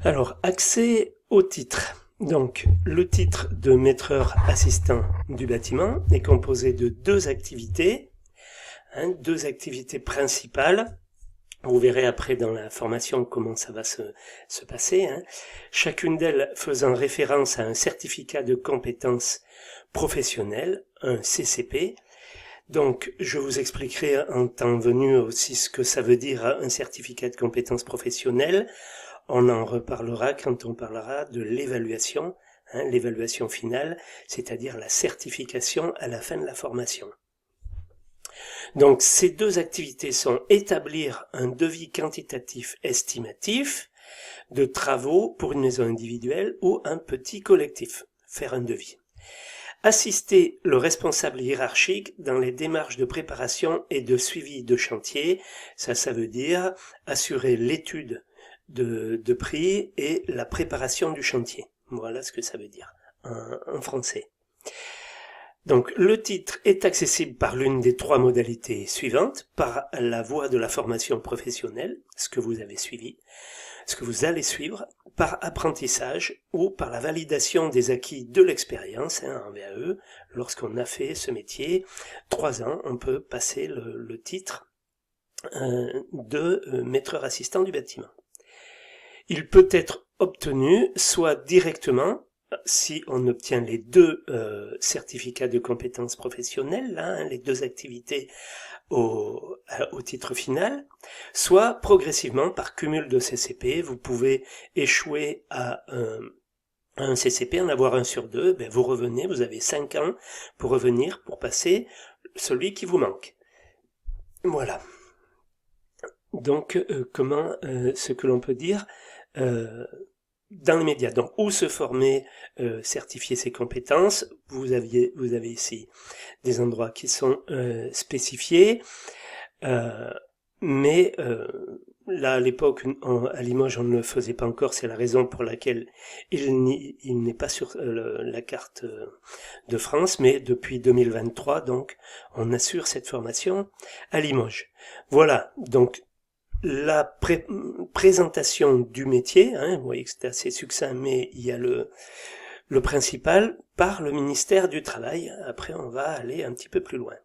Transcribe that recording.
Alors, accès au titre. Donc, le titre de maîtreur assistant du bâtiment est composé de deux activités principales. Vous verrez après dans la formation comment ça va se passer. Chacune d'elles faisant référence à un certificat de compétences professionnelles, un CCP. Donc, je vous expliquerai en temps venu aussi ce que ça veut dire un certificat de compétences professionnelles. On en reparlera quand on parlera de l'évaluation, l'évaluation finale, c'est-à-dire la certification à la fin de la formation. Donc ces deux activités sont établir un devis quantitatif estimatif de travaux pour une maison individuelle ou un petit collectif, faire un devis. Assister le responsable hiérarchique dans les démarches de préparation et de suivi de chantier, ça veut dire assurer l'étude de prix et la préparation du chantier. Voilà ce que ça veut dire en français. Donc le titre est accessible par l'une des trois modalités suivantes, par la voie de la formation professionnelle, ce que vous avez suivi, ce que vous allez suivre, par apprentissage ou par la validation des acquis de l'expérience en VAE. Lorsqu'on a fait ce métier 3 ans, on peut passer le titre de maîtreur assistant du bâtiment. Il peut être obtenu soit directement, si on obtient les deux certificats de compétences professionnelles, les deux activités au titre final, soit progressivement par cumul de CCP. Vous pouvez échouer à un CCP, en avoir un sur deux, vous revenez, vous avez 5 ans pour revenir, pour passer celui qui vous manque. Voilà. Donc, ce que l'on peut dire dans les médias. Donc, où se former, certifier ses compétences. Vous avez ici des endroits qui sont spécifiés, mais là, à l'époque, à Limoges, on ne le faisait pas encore. C'est la raison pour laquelle il n'est pas sur la carte de France, mais depuis 2023, donc, on assure cette formation à Limoges. Voilà, donc, la présentation du métier, vous voyez que c'est assez succinct, mais il y a le principal par le ministère du Travail. Après, on va aller un petit peu plus loin.